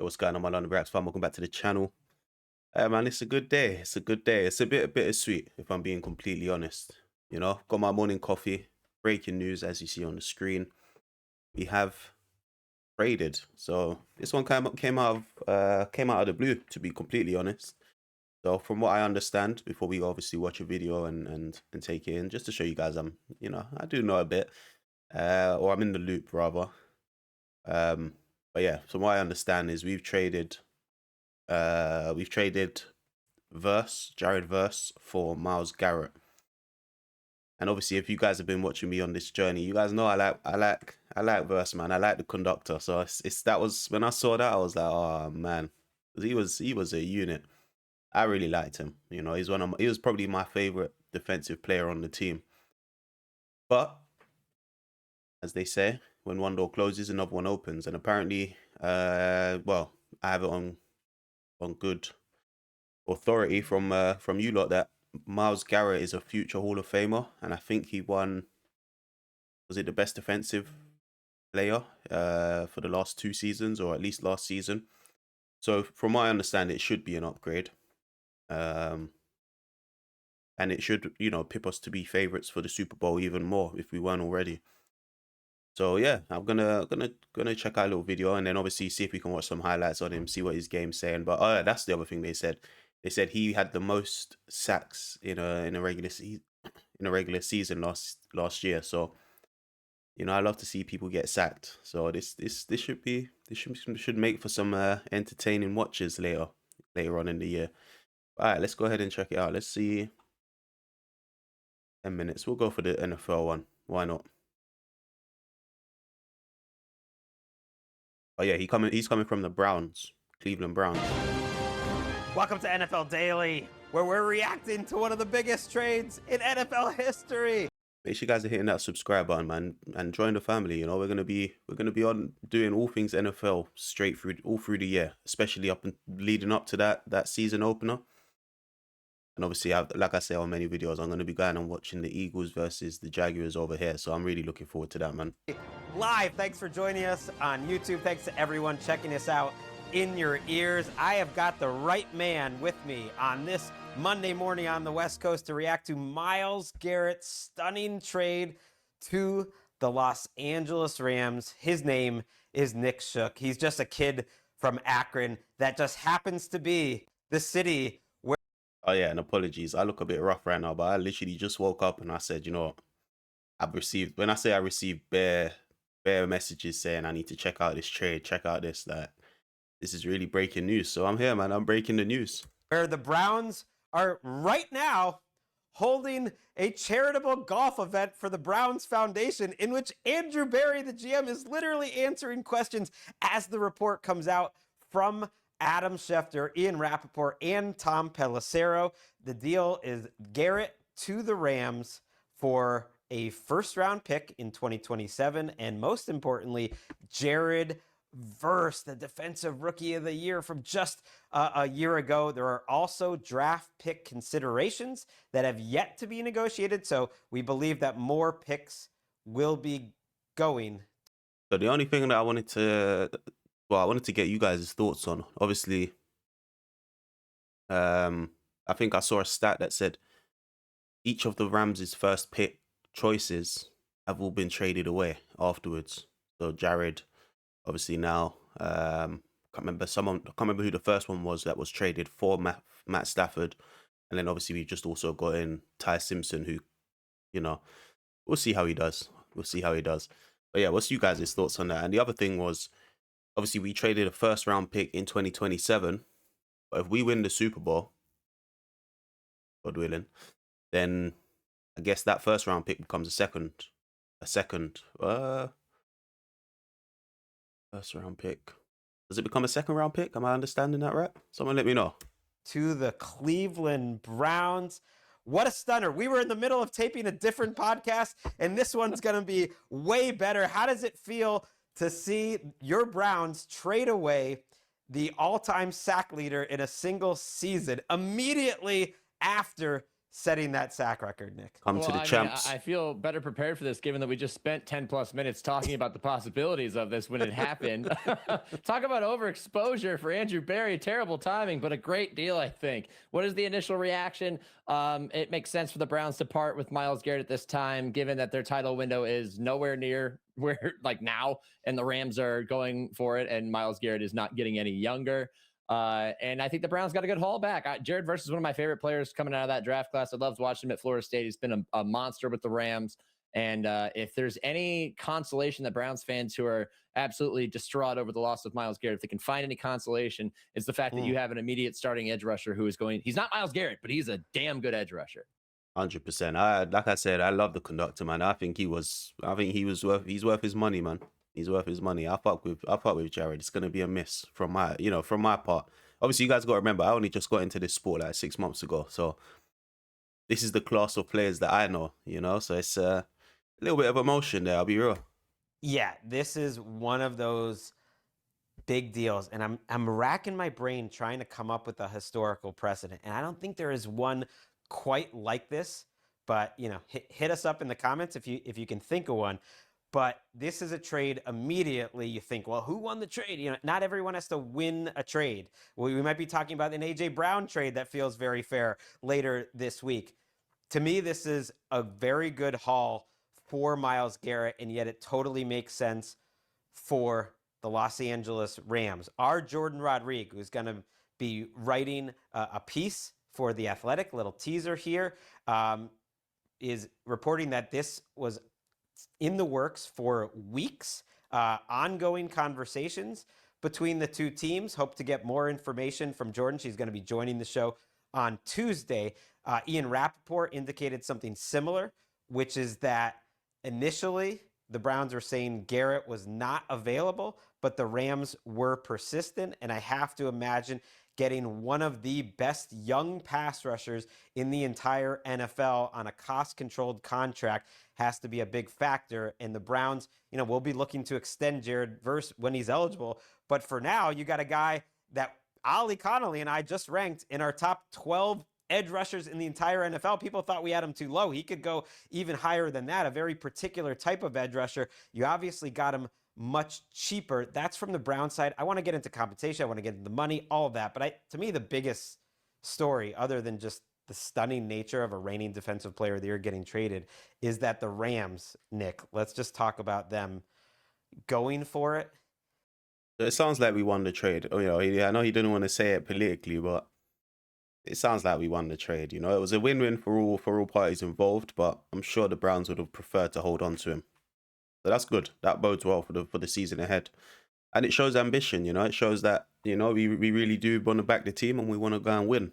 Yo, what's going on, my London Raps fam? Welcome back to the channel. Man, it's a good day. It's a good day. It's a bit bittersweet, if I'm being completely honest. You know, got my morning coffee. Breaking news, as you see on the screen. We have traded. So this one came out of the blue, to be completely honest. So from what I understand, before we obviously watch a video and take it in, just to show you guys, I do know a bit, or I'm in the loop rather. But yeah, from what I understand is we've traded Jared Verse for Myles Garrett. And obviously, if you guys have been watching me on this journey, you guys know I like Verse, man. I like the conductor. So that was when I saw that, I was like, oh man, he was a unit. I really liked him. You know, he was probably my favorite defensive player on the team. But as they say, when one door closes, another one opens. And apparently, well, I have it on good authority from you lot that Myles Garrett is a future Hall of Famer, and I think he won, was it the best defensive player for the last 2 seasons, or at least last season. So from my understanding, it should be an upgrade, and it should, you know, pip us to be favorites for the Super Bowl even more if we weren't already. So yeah, I'm gonna check out a little video and then obviously see if we can watch some highlights on him, see what his game's saying. But that's the other thing they said. They said he had the most sacks in a regular season last year. So, you know, I love to see people get sacked. So this should make for some entertaining watches later on in the year. All right, let's go ahead and check it out. Let's see. 10 minutes. We'll go for the NFL one. Why not? Oh yeah, he's coming from the Browns, Cleveland Browns. Welcome to NFL Daily, where we're reacting to one of the biggest trades in NFL history. Make sure you guys are hitting that subscribe button, man, and join the family. You know, we're gonna be on doing all things NFL straight through all through the year, especially up and leading up to that season opener. And obviously, like I say on many videos, I'm gonna be going and watching the Eagles versus the Jaguars over here. So I'm really looking forward to that, man. Live, thanks for joining us on YouTube. Thanks to everyone checking us out in your ears. I have got the right man with me on this Monday morning on the West Coast to react to Myles Garrett's stunning trade to the Los Angeles Rams. His name is Nick Shook. He's just a kid from Akron that just happens to be the city where... Oh yeah, and apologies. I look a bit rough right now, but I literally just woke up and I said, you know what? I received bare messages saying I need to check out this trade, check out this, that. This is really breaking news. So I'm here, man. I'm breaking the news. Where the Browns are right now holding a charitable golf event for the Browns Foundation, in which Andrew Berry, the GM, is literally answering questions as the report comes out from Adam Schefter, Ian Rappaport, and Tom Pelissero. The deal is Garrett to the Rams for a first-round pick in 2027, and most importantly, Jared Verse, the defensive rookie of the year from just a year ago. There are also draft pick considerations that have yet to be negotiated, so we believe that more picks will be going. So the only thing that I wanted to get you guys' thoughts on, obviously, I think I saw a stat that said each of the Rams' first pick choices have all been traded away afterwards. So Jared, obviously now, can't remember who the first one was that was traded for Matt Stafford, and then obviously we just also got in Ty Simpson, who, you know, we'll see how he does. But yeah, what's you guys' thoughts on that? And the other thing was, obviously we traded a first round pick in 2027, but if we win the Super Bowl, God willing, then I guess that first round pick becomes a second first round pick. Does it become a second round pick? Am I understanding that right? Someone let me know. To the Cleveland Browns. What a stunner. We were in the middle of taping a different podcast, and this one's going to be way better. How does it feel to see your Browns trade away the all-time sack leader in a single season immediately after setting that sack record, Nick. Come Well, to the I mean, champs. I feel better prepared for this given that we just spent 10 plus minutes talking about the possibilities of this when it happened. Talk about overexposure for Andrew Berry. Terrible timing, but a great deal, I think. What is the initial reaction? It makes sense for the Browns to part with Myles Garrett at this time, given that their title window is nowhere near where, like, now, and the Rams are going for it, and Myles Garrett is not getting any younger. And I think the Browns got a good haul back. Jared Verse is one of my favorite players coming out of that draft class. I loved watching him at Florida State. He's been a monster with the Rams. And if there's any consolation that Browns fans who are absolutely distraught over the loss of Myles Garrett, if they can find any consolation, it's the fact that you have an immediate starting edge rusher who is he's not Myles Garrett, but he's a damn good edge rusher. 100%. Like I said, I love the conductor, man. He's worth his money, man. He's worth his money. I fuck with Jared. It's gonna be a miss from my part. Obviously, you guys got to remember, I only just got into this sport like 6 months ago, so this is the class of players that I know. So it's a little bit of emotion there. I'll be real. Yeah, this is one of those big deals, and I'm racking my brain trying to come up with a historical precedent, and I don't think there is one quite like this. But hit us up in the comments if you can think of one. But this is a trade immediately you think, well, who won the trade? Not everyone has to win a trade. We might be talking about an A.J. Brown trade that feels very fair later this week. To me, this is a very good haul for Myles Garrett, and yet it totally makes sense for the Los Angeles Rams. Our Jordan Rodriguez, who's going to be writing a piece for The Athletic, little teaser here, is reporting that this was in the works for weeks, ongoing conversations between the two teams. Hope to get more information from Jordan. She's going to be joining the show on Tuesday. Ian Rappaport indicated something similar, which is that initially the Browns were saying Garrett was not available, but the Rams were persistent. And I have to imagine getting one of the best young pass rushers in the entire NFL on a cost-controlled contract has to be a big factor. And the Browns, will be looking to extend Jared Verse when he's eligible. But for now, you got a guy that Ali Connolly and I just ranked in our top 12 edge rushers in the entire NFL. People thought we had him too low. He could go even higher than that, a very particular type of edge rusher. You obviously got him much cheaper. That's from the Brown side. I want to get into compensation. I want to get into the money, all of that. But to me, the biggest story, other than just the stunning nature of a reigning defensive player of the year getting traded, is that the Rams, Nick, let's just talk about them going for it. It sounds like we won the trade. I know he didn't want to say it politically, but it sounds like we won the trade. It was a win-win for all parties involved, but I'm sure the Browns would have preferred to hold on to him. So that's good. That bodes well for the season ahead. And it shows ambition, It shows that, we really do want to back the team and we want to go and win.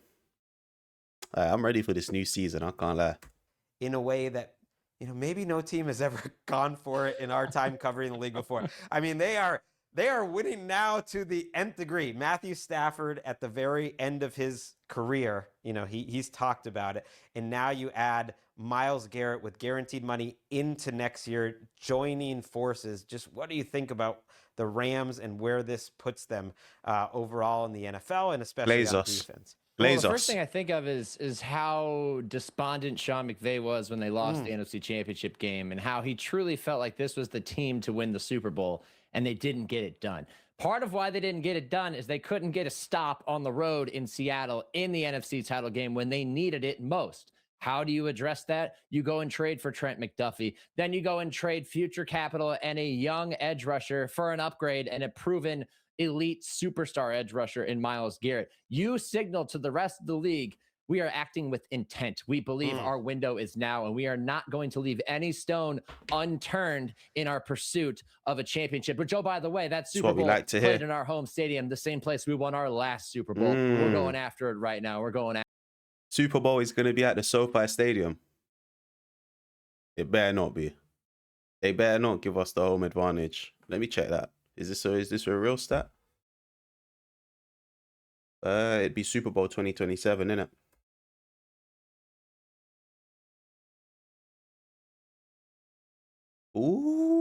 I'm ready for this new season, I can't lie. In a way that, maybe no team has ever gone for it in our time covering the league before. I mean, they are winning now to the nth degree. Matthew Stafford at the very end of his career, he's talked about it. And now you add Myles Garrett with guaranteed money into next year, joining forces. Just what do you think about the Rams and where this puts them overall in the NFL and especially on defense? Well, the first thing I think of is how despondent Sean McVay was when they lost the NFC Championship game and how he truly felt like this was the team to win the Super Bowl, and they didn't get it done. Part of why they didn't get it done is they couldn't get a stop on the road in Seattle in the NFC title game when they needed it most. How do you address that? You go and trade for Trent McDuffie. Then you go and trade future capital and a young edge rusher for an upgrade and a proven elite superstar edge rusher in Myles Garrett. You signal to the rest of the league, we are acting with intent. We believe our window is now, and we are not going to leave any stone unturned in our pursuit of a championship. Which, oh, by the way, that Super Bowl played in our home stadium, the same place we won our last Super Bowl. We're going after it right now. Super Bowl is going to be at the SoFi Stadium. It better not be. They better not give us the home advantage. Let me check that. Is this a real stat? It'd be Super Bowl 2027, innit? Ooh.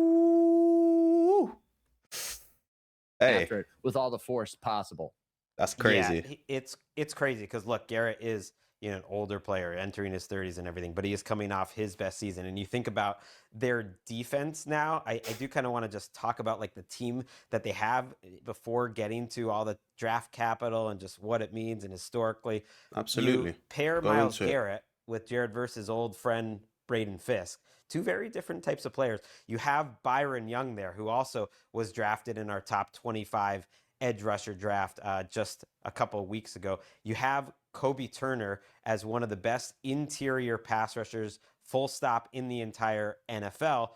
Hey. After it with all the force possible. That's crazy. Yeah, it's crazy because look, Garrett is an older player entering his 30s and everything, but he is coming off his best season. And you think about their defense now, I do kind of want to just talk about like the team that they have before getting to all the draft capital and just what it means. And historically, Absolutely. you pair Go Myles into it. Garrett with Jared Verse's old friend Braden Fisk. Two very different types of players. You have Byron Young there, who also was drafted in our top 25 edge rusher draft just a couple of weeks ago. You have Kobe Turner as one of the best interior pass rushers, full stop, in the entire NFL.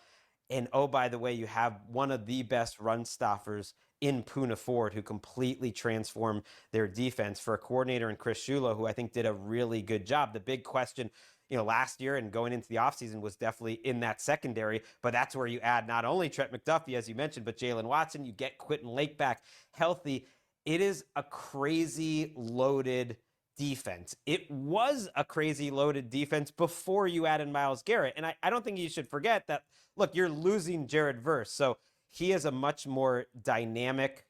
And oh, by the way, you have one of the best run stoppers in Poona Ford, who completely transformed their defense for a coordinator in Chris Shula, who I think did a really good job. The big question, last year and going into the offseason was definitely in that secondary, but that's where you add not only Trent McDuffie, as you mentioned, but Jalen Watson. You get Quentin Lake back healthy. It is a crazy loaded defense. It was a crazy loaded defense before you added Myles Garrett. And I don't think you should forget that, look, you're losing Jared Verse. So he is a much more dynamic,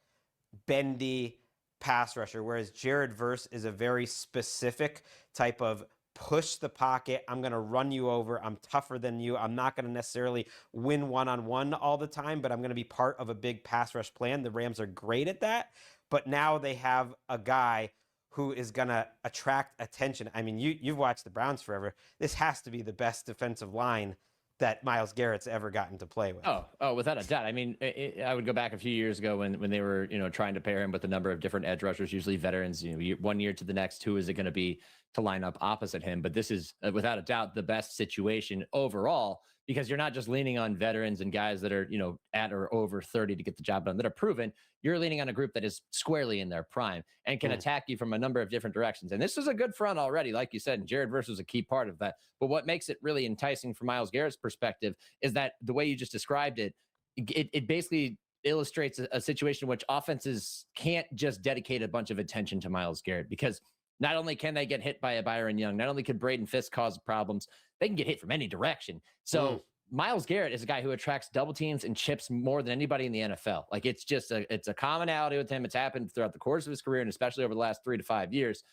bendy pass rusher, whereas Jared Verse is a very specific type of push the pocket. I'm going to run you over. I'm tougher than you. I'm not going to necessarily win one-on-one all the time, but I'm going to be part of a big pass rush plan. The Rams are great at that, but now they have a guy who is going to attract attention. I mean, you've watched the Browns forever. This has to be the best defensive line that Myles Garrett's ever gotten to play with. Oh, without a doubt. I mean, I would go back a few years ago when they were, trying to pair him with a number of different edge rushers, usually veterans, one year to the next, who is it going to be to line up opposite him? But this is without a doubt the best situation overall, because you're not just leaning on veterans and guys that are, at or over 30 to get the job done, that are proven. You're leaning on a group that is squarely in their prime and can attack you from a number of different directions. And this is a good front already, like you said, and Jared Verse was a key part of that. But what makes it really enticing from Myles Garrett's perspective is that the way you just described it, it basically illustrates a situation in which offenses can't just dedicate a bunch of attention to Myles Garrett, because not only can they get hit by a Byron Young, not only could Braden Fisk cause problems, they can get hit from any direction. So Myles Garrett is a guy who attracts double teams and chips more than anybody in the NFL. Like, it's just it's a commonality with him. It's happened throughout the course of his career, and especially over the last 3 to 5 years.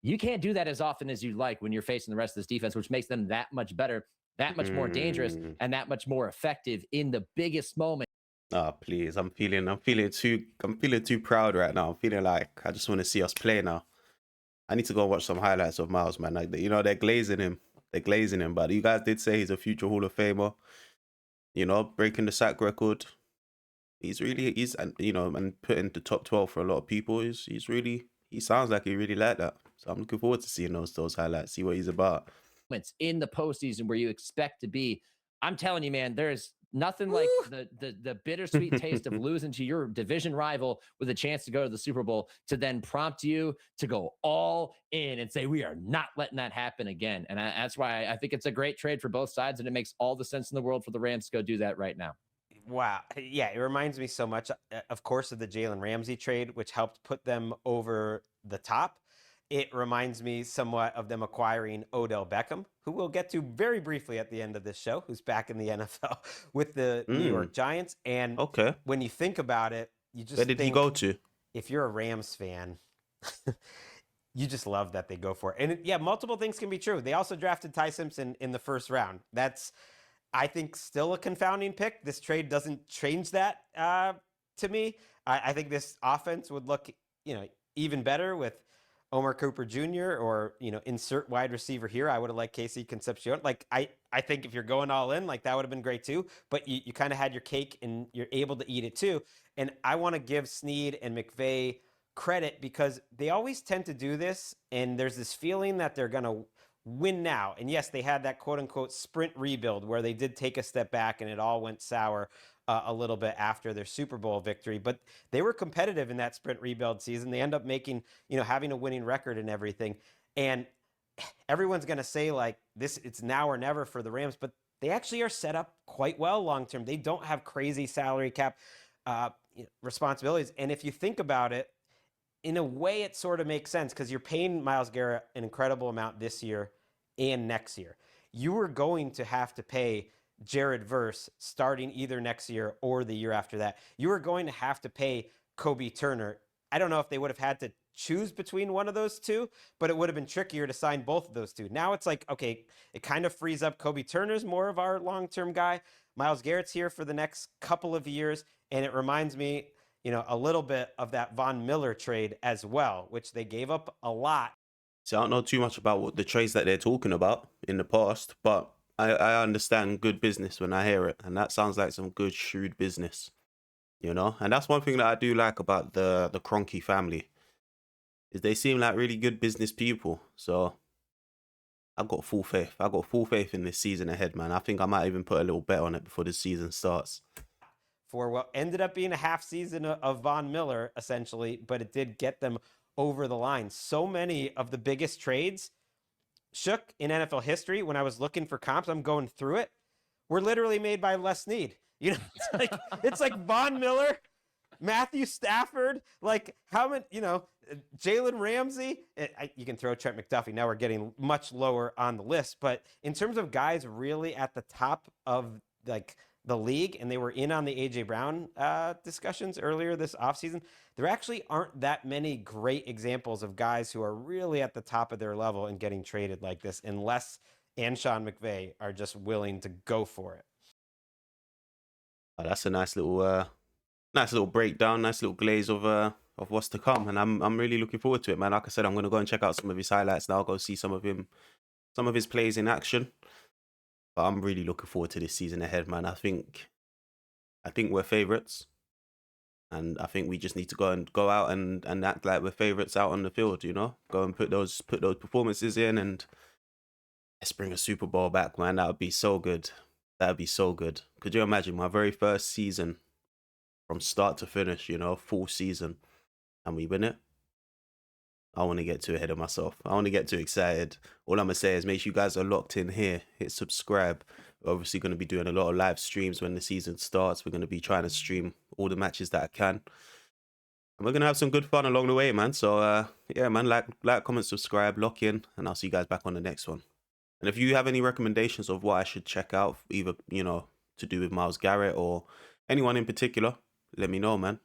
You can't do that as often as you'd like when you're facing the rest of this defense, which makes them that much better, that much more dangerous, and that much more effective in the biggest moment. Oh, please. I'm feeling too proud right now. I'm feeling like I just want to see us play now. I need to go watch some highlights of Myles, man. Like, they're glazing him. But you guys did say he's a future Hall of Famer. Breaking the sack record. And putting the top 12 for a lot of people. He sounds like he really like that. So I'm looking forward to seeing those highlights, see what he's about. In the postseason where you expect to be. I'm telling you, man, there's nothing like the bittersweet taste of losing to your division rival with a chance to go to the Super Bowl, to then prompt you to go all in and say, we are not letting that happen again. And that's why I think it's a great trade for both sides, and it makes all the sense in the world for the Rams to go do that right now. Wow. Yeah, it reminds me so much, of course, of the Jalen Ramsey trade, which helped put them over the top. It reminds me somewhat of them acquiring Odell Beckham, who we'll get to very briefly at the end of this show, who's back in the NFL with the New York Giants. And when you think about it, you just Where did he go to? If you're a Rams fan, you just love that they go for it. And multiple things can be true. They also drafted Ty Simpson in the first round. That's, I think, still a confounding pick. This trade doesn't change that to me. I think this offense would look, even better with Omar Cooper Jr. or, insert wide receiver here. I would have liked Casey Concepcion. Like, I think if you're going all in, like, that would have been great too. But you kind of had your cake and you're able to eat it too. And I want to give Snead and McVay credit, because they always tend to do this. And there's this feeling that they're going to win now. And yes, they had that quote unquote sprint rebuild where they did take a step back and it all went sour a little bit after their Super Bowl victory, but they were competitive in that sprint rebuild season. They end up making, having a winning record and everything. And everyone's going to say like this, it's now or never for the Rams, but they actually are set up quite well long-term. They don't have crazy salary cap responsibilities. And if you think about it, in a way, it sort of makes sense, because you're paying Myles Garrett an incredible amount this year and next year. You are going to have to pay Jared Verse starting either next year or the year after that. You are going to have to pay Kobe Turner. I don't know if they would have had to choose between one of those two, but it would have been trickier to sign both of those two. Now it's like, okay, it kind of frees up. Kobe Turner's more of our long-term guy. Myles Garrett's here for the next couple of years, and it reminds me, a little bit of that Von Miller trade as well, which they gave up a lot. So I don't know too much about what the trades that they're talking about in the past, but I understand good business when I hear it, and that sounds like some good shrewd business, And that's one thing that I do like about the Kroenke family, is they seem like really good business people. So I've got full faith. I've got full faith in this season ahead, man. I think I might even put a little bet on it before the season starts. For what ended up being a half season of Von Miller, essentially, but it did get them over the line. So many of the biggest trades, Shook, in NFL history, when I was looking for comps, I'm going through it, were literally made by Les Snead. It's like Von Miller, Matthew Stafford, like how many, Jalen Ramsey. You can throw Trent McDuffie. Now we're getting much lower on the list. But in terms of guys really at the top of like the league, and they were in on the A.J. Brown discussions earlier this offseason, there actually aren't that many great examples of guys who are really at the top of their level and getting traded like this, unless Sean McVay are just willing to go for it. Oh, that's a nice little breakdown, nice little glaze of what's to come, and I'm really looking forward to it, man. Like I said, I'm gonna go and check out some of his highlights now. Go see some of his plays in action. But I'm really looking forward to this season ahead, man. I think we're favorites, and I think we just need to go out and act like we're favorites out on the field. Go and put those performances in, and let's bring a Super Bowl back, man. That would be so good. That would be so good. Could you imagine my very first season from start to finish? Full season, and we win it. I want to get too ahead of myself. I want to get too excited. All I'm going to say is make sure you guys are locked in here. Hit subscribe. We're obviously going to be doing a lot of live streams when the season starts. We're going to be trying to stream all the matches that I can. And we're going to have some good fun along the way, man. So, yeah, man, like, comment, subscribe, lock in, and I'll see you guys back on the next one. And if you have any recommendations of what I should check out, either, to do with Myles Garrett or anyone in particular, let me know, man.